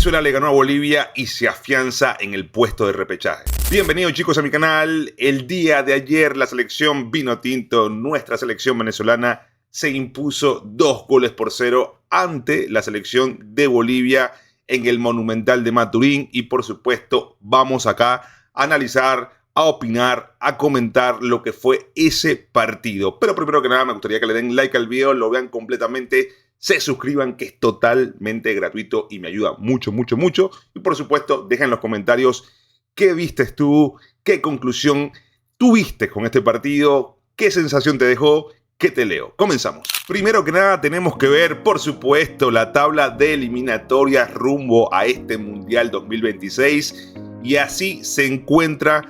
Venezuela le ganó a Bolivia y se afianza en el puesto de repechaje. Bienvenidos chicos a mi canal. El día de ayer la selección Vinotinto, nuestra selección venezolana, se impuso 2-0 ante la selección de Bolivia en el Monumental de Maturín. Y por supuesto vamos acá a analizar, a opinar, a comentar lo que fue ese partido. Pero primero que nada me gustaría que le den like al video, lo vean completamente, se suscriban, que es totalmente gratuito y me ayuda mucho. Y por supuesto, dejen en los comentarios qué vistes tú, qué conclusión tuviste con este partido, qué sensación te dejó, qué te leo. Comenzamos. Primero que nada tenemos que ver, por supuesto, la tabla de eliminatorias rumbo a este Mundial 2026. Y así se encuentra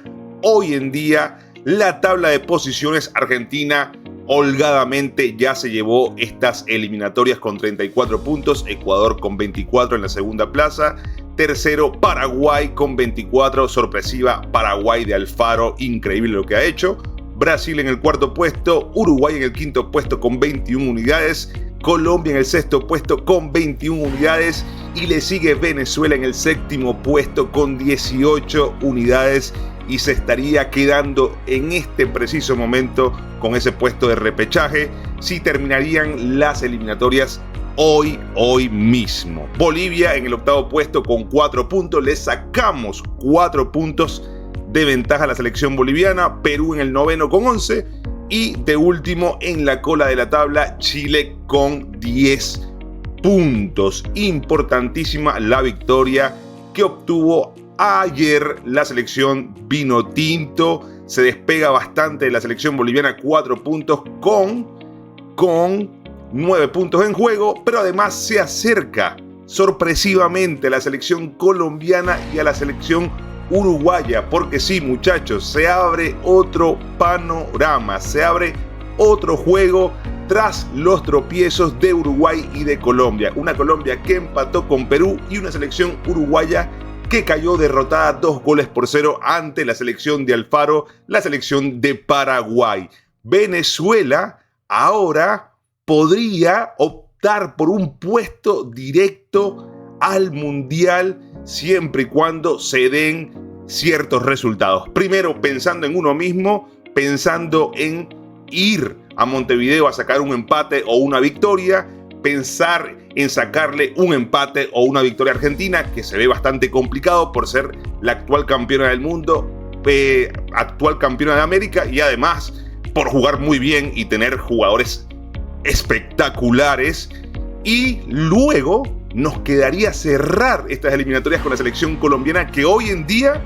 hoy en día la tabla de posiciones. Argentina holgadamente ya se llevó estas eliminatorias con 34 puntos, Ecuador con 24 en la segunda plaza, tercero Paraguay con 24, sorpresiva Paraguay de Alfaro, increíble lo que ha hecho, Brasil en el cuarto puesto, Uruguay en el quinto puesto con 21 unidades, Colombia en el sexto puesto con 21 unidades y le sigue Venezuela en el séptimo puesto con 18 unidades y se estaría quedando en este preciso momento con ese puesto de repechaje si terminarían las eliminatorias hoy mismo. Bolivia en el octavo puesto con 4 puntos, le sacamos 4 puntos de ventaja a la selección boliviana. Perú en el noveno con 11 y de último en la cola de la tabla Chile con 10 puntos. Importantísima la victoria que obtuvo ayer la selección Vinotinto. Se despega bastante de la selección boliviana, 4 puntos con 9 puntos en juego, pero además se acerca sorpresivamente a la selección colombiana y a la selección uruguaya, porque sí, muchachos, se abre otro panorama, se abre otro juego tras los tropiezos de Uruguay y de Colombia. Una Colombia que empató con Perú y una selección uruguaya que cayó derrotada 2-0 ante la selección de Alfaro, la selección de Paraguay. Venezuela ahora podría optar por un puesto directo al Mundial siempre y cuando se den ciertos resultados. Primero, pensando en uno mismo, pensando en ir a Montevideo a sacar un empate o una victoria, pensar en sacarle un empate o una victoria a Argentina, que se ve bastante complicado por ser la actual campeona del mundo, actual campeona de América y además por jugar muy bien y tener jugadores espectaculares. Y luego nos quedaría cerrar estas eliminatorias con la selección colombiana, que hoy en día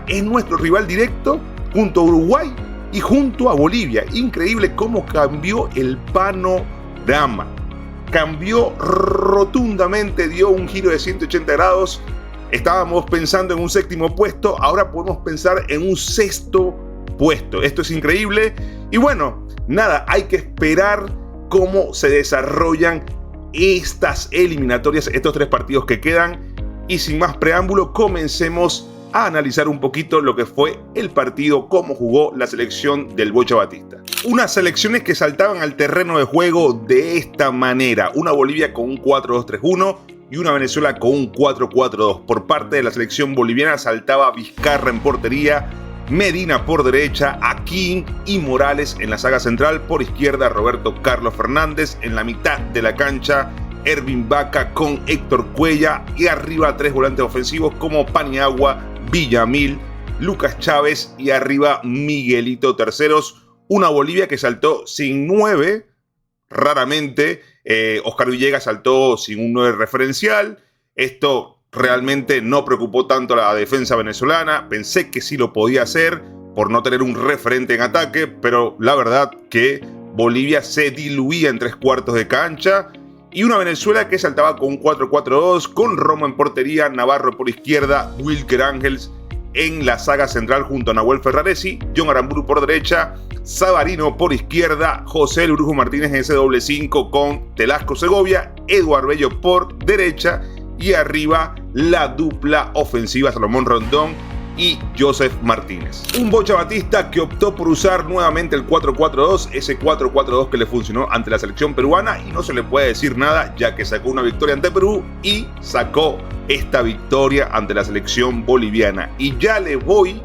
es nuestro rival directo junto a Uruguay y junto a Bolivia. Increíble cómo cambió el panorama. Cambió rotundamente, dio un giro de 180 grados. Estábamos pensando en un séptimo puesto, ahora podemos pensar en un sexto puesto. Esto es increíble. Y bueno, nada, hay que esperar cómo se desarrollan estas eliminatorias, estos 3 partidos que quedan. Y sin más preámbulo, comencemos a analizar un poquito lo que fue el partido, cómo jugó la selección del Bocha Batista. Unas selecciones que saltaban al terreno de juego de esta manera. Una Bolivia con un 4-2-3-1 y una Venezuela con un 4-4-2. Por parte de la selección boliviana saltaba Vizcarra en portería, Medina por derecha, Aquín y Morales en la saga central. Por izquierda, Roberto Carlos Fernández. En la mitad de la cancha, Ervin Vaca con Héctor Cuellar. Y arriba 3 volantes ofensivos como Paniagua, Villamil, Lucas Chávez y arriba Miguelito Terceros. Una Bolivia que saltó sin 9, raramente. Oscar Villegas saltó sin un 9 referencial. Esto realmente no preocupó tanto a la defensa venezolana. Pensé que sí lo podía hacer por no tener un referente en ataque, pero la verdad que Bolivia se diluía en 3/4 de cancha. Y una Venezuela que saltaba con un 4-4-2, con Romo en portería, Navarro por izquierda, Wilker Ángels en la saga central junto a Nahuel Ferraresi, John Aramburu por derecha, Savarino por izquierda, José El Brujo Martínez en ese doble 5 con Telasco Segovia, Eduardo Bello por derecha y arriba la dupla ofensiva Salomón Rondón y Joseph Martínez. Un Bocha Batista que optó por usar nuevamente el 4-4-2, ese 4-4-2 que le funcionó ante la selección peruana, y no se le puede decir nada ya que sacó una victoria ante Perú y sacó esta victoria ante la selección boliviana. Y ya le voy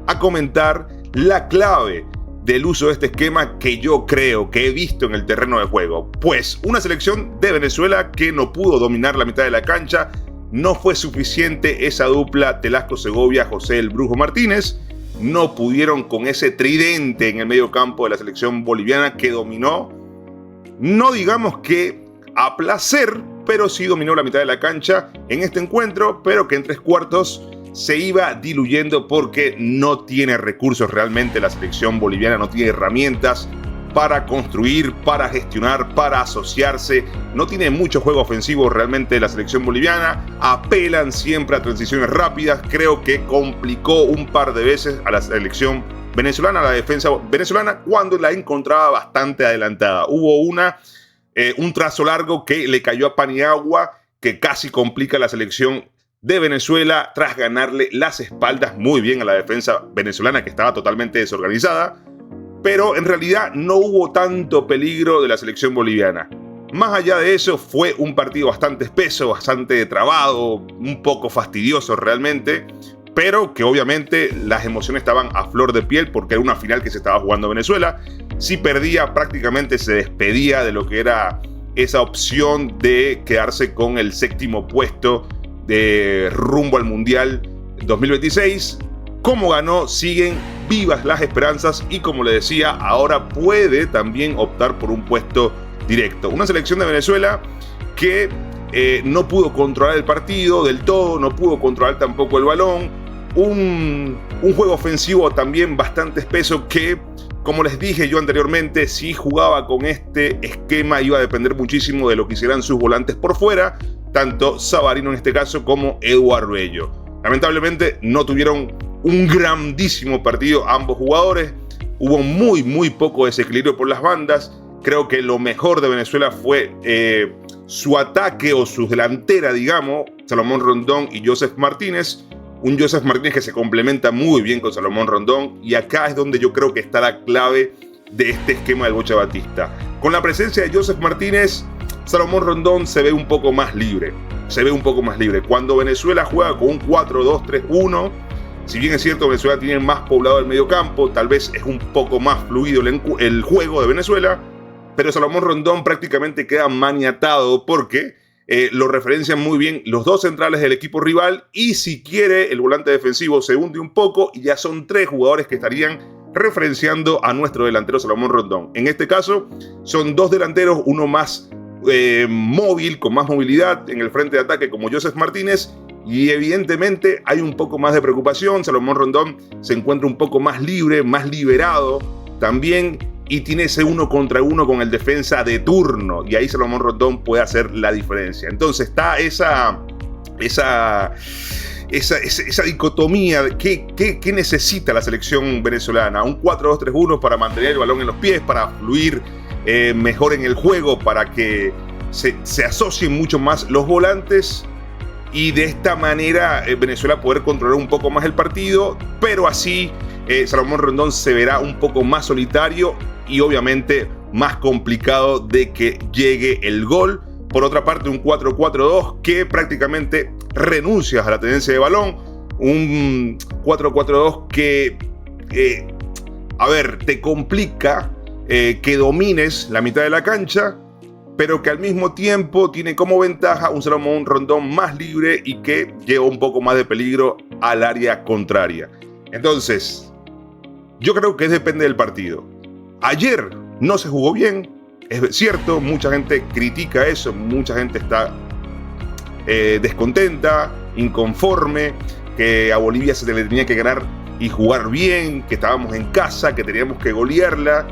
a comentar la clave del uso de este esquema que yo creo que he visto en el terreno de juego. Pues una selección de Venezuela que no pudo dominar la mitad de la cancha. No fue suficiente esa dupla Telasco-Segovia, José el Brujo Martínez. No pudieron con ese tridente en el medio campo de la selección boliviana que dominó, no digamos que a placer, pero sí dominó la mitad de la cancha en este encuentro, pero que en tres cuartos se iba diluyendo porque no tiene recursos realmente la selección boliviana, no tiene herramientas para construir, para gestionar, para asociarse. No tiene mucho juego ofensivo realmente la selección boliviana. Apelan siempre a transiciones rápidas. Creo que complicó un par de veces a la selección venezolana, a la defensa venezolana, cuando la encontraba bastante adelantada. Hubo un trazo largo que le cayó a Paniagua, que casi complica a la selección de Venezuela tras ganarle las espaldas muy bien a la defensa venezolana, que estaba totalmente desorganizada. Pero en realidad no hubo tanto peligro de la selección boliviana. Más allá de eso, fue un partido bastante espeso, bastante trabado, un poco fastidioso realmente, pero que obviamente las emociones estaban a flor de piel porque era una final que se estaba jugando Venezuela. Si perdía, prácticamente se despedía de lo que era esa opción de quedarse con el séptimo puesto de rumbo al Mundial 2026. Como ganó, siguen vivas las esperanzas y, como le decía, ahora puede también optar por un puesto directo. Una selección de Venezuela que no pudo controlar el partido del todo, no pudo controlar tampoco el balón. Un juego ofensivo también bastante espeso que, como les dije yo anteriormente, si jugaba con este esquema iba a depender muchísimo de lo que hicieran sus volantes por fuera, tanto Savarino en este caso como Eduardo Bello. Lamentablemente no tuvieron un grandísimo partido ambos jugadores. Hubo muy poco desequilibrio por las bandas. Creo que lo mejor de Venezuela fue su ataque o su delantera, digamos, Salomón Rondón y Joseph Martínez. Un Joseph Martínez que se complementa muy bien con Salomón Rondón. Y acá es donde yo creo que está la clave de este esquema del Bocha Batista. Con la presencia de Joseph Martínez, Salomón Rondón se ve un poco más libre. Cuando Venezuela juega con un 4-2-3-1, si bien es cierto Venezuela tiene más poblado el medio campo, tal vez es un poco más fluido el juego de Venezuela, pero Salomón Rondón prácticamente queda maniatado porque lo referencian muy bien los dos centrales del equipo rival, y si quiere el volante defensivo se hunde un poco y ya son tres jugadores que estarían referenciando a nuestro delantero Salomón Rondón. En este caso son dos delanteros, uno más móvil, con más movilidad en el frente de ataque como Joseph Martínez, y evidentemente hay un poco más de preocupación. Salomón Rondón se encuentra un poco más libre, más liberado también, y tiene ese uno contra uno con el defensa de turno, y ahí Salomón Rondón puede hacer la diferencia. Entonces está esa dicotomía de qué necesita la selección venezolana. Un 4-2-3-1 para mantener el balón en los pies, para fluir mejor en el juego, para que se asocien mucho más los volantes, y de esta manera Venezuela poder controlar un poco más el partido, pero así Salomón Rondón se verá un poco más solitario y obviamente más complicado de que llegue el gol. Por otra parte, un 4-4-2 que prácticamente renuncia a la tenencia de balón, un 4-4-2 que te complica que domines la mitad de la cancha, pero que al mismo tiempo tiene como ventaja un Salomón Rondón más libre y que lleva un poco más de peligro al área contraria. Entonces, yo creo que depende del partido. Ayer no se jugó bien, es cierto, mucha gente critica eso, mucha gente está descontenta, inconforme, que a Bolivia se le tenía que ganar y jugar bien, que estábamos en casa, que teníamos que golearla,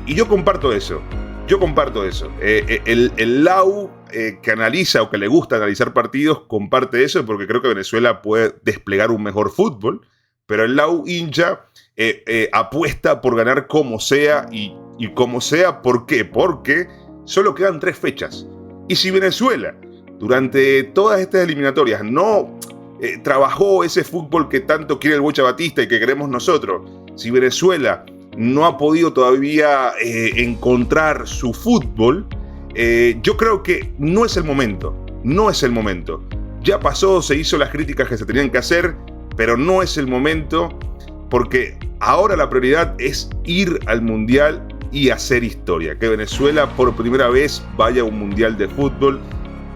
y yo comparto eso. El Lau que analiza o que le gusta analizar partidos comparte eso, porque creo que Venezuela puede desplegar un mejor fútbol, pero el Lau hincha apuesta por ganar como sea, y como sea, ¿por qué? Porque solo quedan 3 fechas. Y si Venezuela durante todas estas eliminatorias no trabajó ese fútbol que tanto quiere el Bocha Batista y que queremos nosotros. Si Venezuela no ha podido todavía encontrar su fútbol, yo creo que no es el momento. Ya pasó, se hizo las críticas que se tenían que hacer, pero no es el momento, porque ahora la prioridad es ir al Mundial y hacer historia. Que Venezuela por primera vez vaya a un Mundial de fútbol,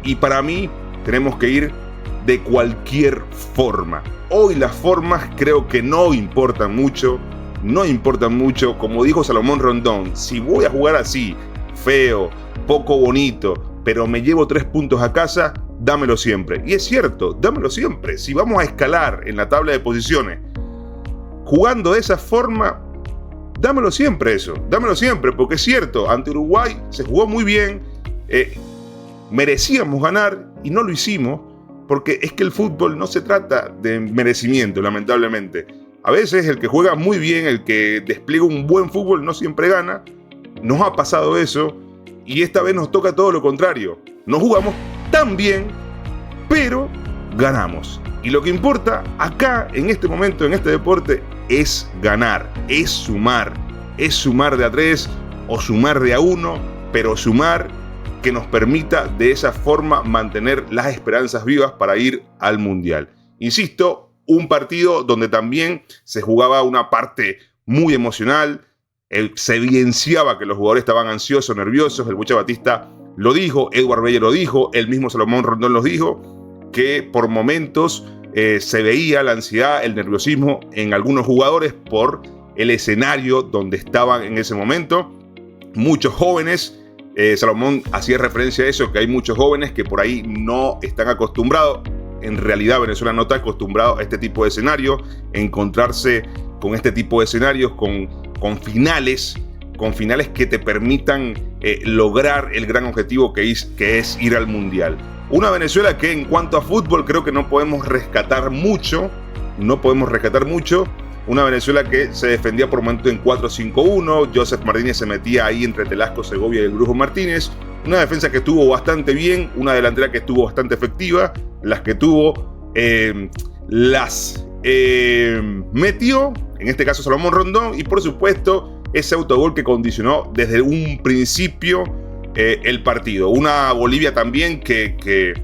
y para mí tenemos que ir de cualquier forma. Hoy las formas creo que no importan mucho, como dijo Salomón Rondón: si voy a jugar así, feo, poco bonito, pero me llevo 3 puntos a casa, dámelo siempre. Y es cierto, dámelo siempre. Si vamos a escalar en la tabla de posiciones jugando de esa forma, dámelo siempre, porque es cierto, ante Uruguay se jugó muy bien, merecíamos ganar y no lo hicimos, porque es que el fútbol no se trata de merecimiento, lamentablemente. A veces el que juega muy bien, el que despliega un buen fútbol, no siempre gana. Nos ha pasado eso, y esta vez nos toca todo lo contrario. No jugamos tan bien, pero ganamos. Y lo que importa acá, en este momento, en este deporte, es ganar, es sumar de a 3 o sumar de a 1, pero sumar que nos permita de esa forma mantener las esperanzas vivas para ir al Mundial. Insisto, un partido donde también se jugaba una parte muy emocional, se evidenciaba que los jugadores estaban ansiosos, nerviosos. El Bocha Batista lo dijo, Edward Bello lo dijo, el mismo Salomón Rondón lo dijo, que por momentos se veía la ansiedad, el nerviosismo en algunos jugadores por el escenario donde estaban en ese momento. Muchos jóvenes, Salomón hacía referencia a eso, que hay muchos jóvenes que por ahí no están acostumbrados. En realidad Venezuela no está acostumbrado a este tipo de escenario, encontrarse con este tipo de escenarios, con finales que te permitan lograr el gran objetivo que es ir al Mundial. Una Venezuela que en cuanto a fútbol creo que no podemos rescatar mucho. Una Venezuela que se defendía por momento en 4-5-1. Joseph Martínez se metía ahí entre Telasco, Segovia y el Brujo Martínez. Una defensa que estuvo bastante bien, una delantera que estuvo bastante efectiva. Las que tuvo las metió, en este caso Salomón Rondón, y por supuesto ese autogol que condicionó desde un principio el partido. Una Bolivia también que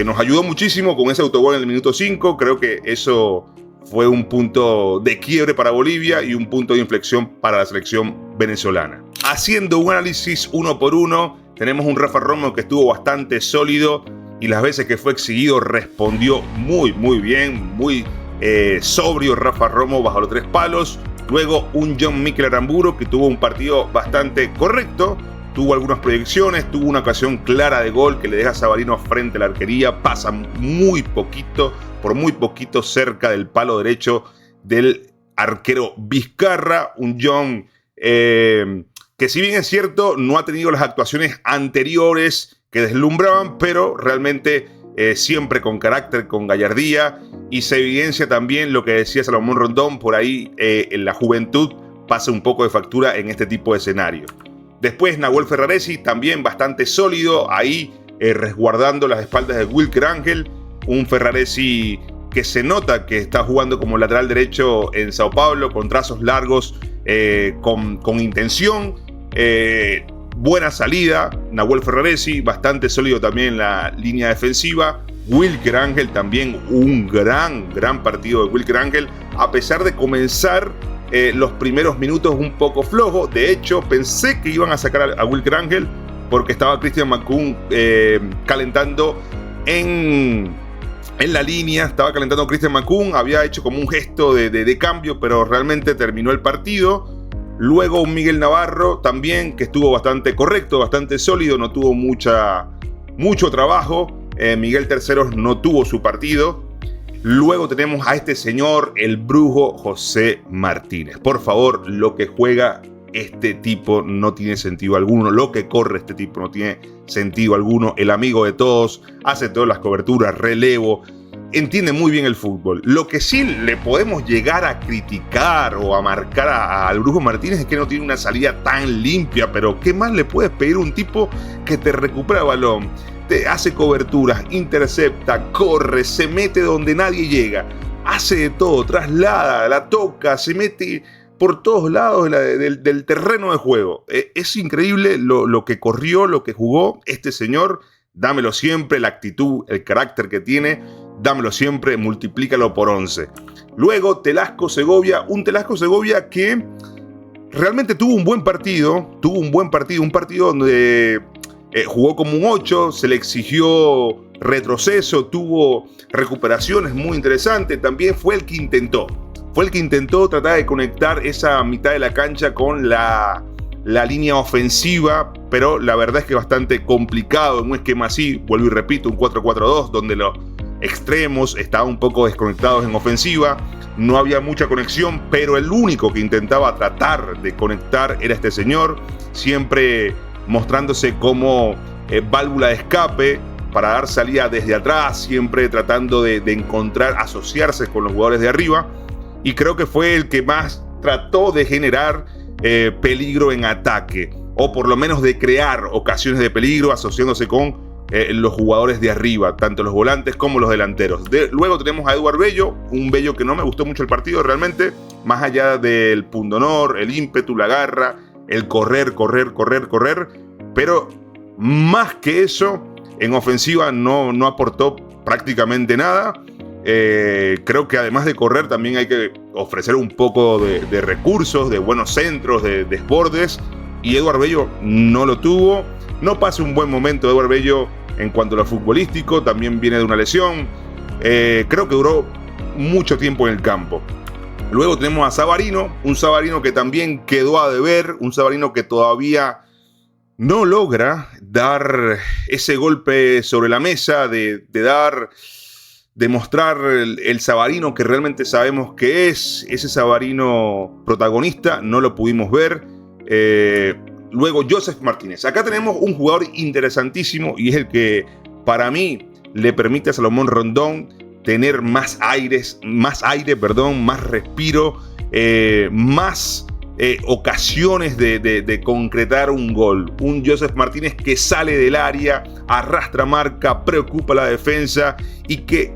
nos ayudó muchísimo con ese autogol en el minuto 5. Creo que eso fue un punto de quiebre para Bolivia y un punto de inflexión para la selección venezolana. Haciendo un análisis uno por uno, tenemos un Rafa Romo que estuvo bastante sólido y las veces que fue exigido respondió muy bien, muy sobrio Rafa Romo bajo los 3 palos. Luego un John Mikel Aramburu que tuvo un partido bastante correcto, tuvo algunas proyecciones, tuvo una ocasión clara de gol que le deja a Savarino frente a la arquería, pasa por muy poquito cerca del palo derecho del arquero Vizcarra. Un John que, si bien es cierto, no ha tenido las actuaciones anteriores que deslumbraban, pero realmente siempre con carácter, con gallardía, y se evidencia también lo que decía Salomón Rondón, por ahí en la juventud pasa un poco de factura en este tipo de escenario. Después Nahuel Ferraresi, también bastante sólido, ahí resguardando las espaldas de Wilker Ángel, un Ferraresi que se nota que está jugando como lateral derecho en Sao Paulo, con trazos largos, con intención, buena salida. Nahuel Ferraresi, bastante sólido también en la línea defensiva. Wilker Ángel también, un gran partido de Wilker Ángel, a pesar de comenzar los primeros minutos un poco flojo. De hecho, pensé que iban a sacar a Wilker Ángel porque estaba Christian Mancún calentando en la línea. Estaba calentando Christian Mancún, había hecho como un gesto de cambio, pero realmente terminó el partido. Luego un Miguel Navarro también, que estuvo bastante correcto, bastante sólido, no tuvo mucho trabajo. Miguel Terceros no tuvo su partido. Luego tenemos a este señor, el Brujo José Martínez. Por favor, lo que juega este tipo no tiene sentido alguno. Lo que corre este tipo no tiene sentido alguno. El amigo de todos, hace todas las coberturas, relevo, entiende muy bien el fútbol. Lo que sí le podemos llegar a criticar o a marcar al Brujo Martínez es que no tiene una salida tan limpia, pero ¿qué más le puedes pedir a un tipo que te recupera el balón? hace coberturas, intercepta, corre, se mete donde nadie llega, hace de todo, traslada, la toca, se mete por todos lados del terreno de juego. Es increíble lo que corrió, lo que jugó este señor. Dámelo siempre, la actitud, el carácter que tiene, dámelo siempre, multiplícalo por 11. Luego Telasco Segovia, un Telasco Segovia que realmente tuvo un buen partido, un partido donde jugó como un 8, se le exigió retroceso, tuvo recuperaciones muy interesantes, también fue el que intentó tratar de conectar esa mitad de la cancha con la línea ofensiva, pero la verdad es que es bastante complicado en un esquema así, vuelvo y repito, un 4-4-2, donde los extremos estaban un poco desconectados en ofensiva, no había mucha conexión, pero el único que intentaba tratar de conectar era este señor, siempre mostrándose como válvula de escape para dar salida desde atrás, siempre tratando de encontrar, asociarse con los jugadores de arriba, y creo que fue el que más trató de generar peligro en ataque, o por lo menos de crear ocasiones de peligro asociándose con los jugadores de arriba, tanto los volantes como los delanteros. Luego tenemos a Eduard Bello, un Bello que no me gustó mucho el partido realmente, más allá del pundonor, el ímpetu, la garra, el correr, pero más que eso, en ofensiva no aportó prácticamente nada. Creo que además de correr también hay que ofrecer un poco de recursos, de buenos centros, de desbordes, y Eduard Bello no lo tuvo. No pasa un buen momento Eduard Bello en cuanto a lo futbolístico, también viene de una lesión, creo que duró mucho tiempo en el campo. Luego tenemos a Savarino, un Savarino que también quedó a deber, un Savarino que todavía no logra dar ese golpe sobre la mesa, de mostrar el Savarino que realmente sabemos que es, ese Savarino protagonista, no lo pudimos ver. Luego Joseph Martínez. Acá tenemos un jugador interesantísimo y es el que para mí le permite a Salomón Rondón tener más aire, más respiro, más ocasiones de concretar un gol. Un Joseph Martínez que sale del área, arrastra marca, preocupa la defensa y que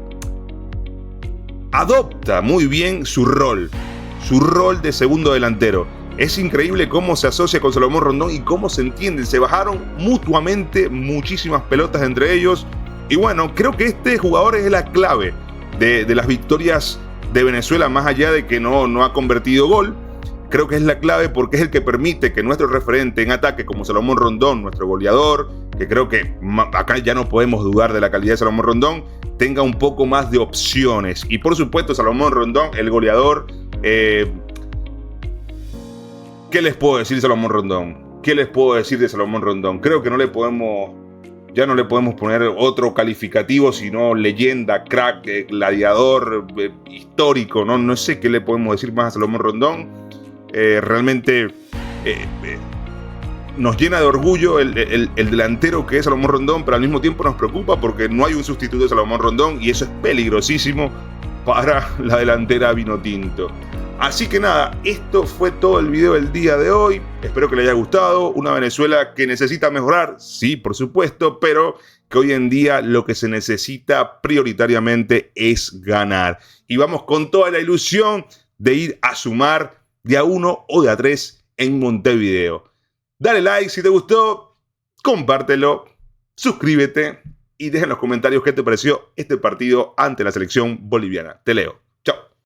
adopta muy bien su rol de segundo delantero. Es increíble cómo se asocia con Salomón Rondón y cómo se entienden. Se bajaron mutuamente muchísimas pelotas entre ellos. Y bueno, creo que este jugador es la clave de las victorias de Venezuela, más allá de que no ha convertido gol. Creo que es la clave porque es el que permite que nuestro referente en ataque, como Salomón Rondón, nuestro goleador, que creo que acá ya no podemos dudar de la calidad de Salomón Rondón, tenga un poco más de opciones. Y por supuesto, Salomón Rondón, el goleador. ¿Qué les puedo decir de Salomón Rondón? Creo que ya no le podemos poner otro calificativo, sino leyenda, crack, gladiador, histórico, ¿no? No sé qué le podemos decir más a Salomón Rondón. Realmente nos llena de orgullo el delantero que es Salomón Rondón, pero al mismo tiempo nos preocupa porque no hay un sustituto de Salomón Rondón y eso es peligrosísimo para la delantera vinotinto. Así que nada, esto fue todo el video del día de hoy. Espero que les haya gustado. Una Venezuela que necesita mejorar, sí, por supuesto, pero que hoy en día lo que se necesita prioritariamente es ganar. Y vamos con toda la ilusión de ir a sumar de a 1 o de a 3 en Montevideo. Dale like si te gustó, compártelo, suscríbete y deja en los comentarios qué te pareció este partido ante la selección boliviana. Te leo.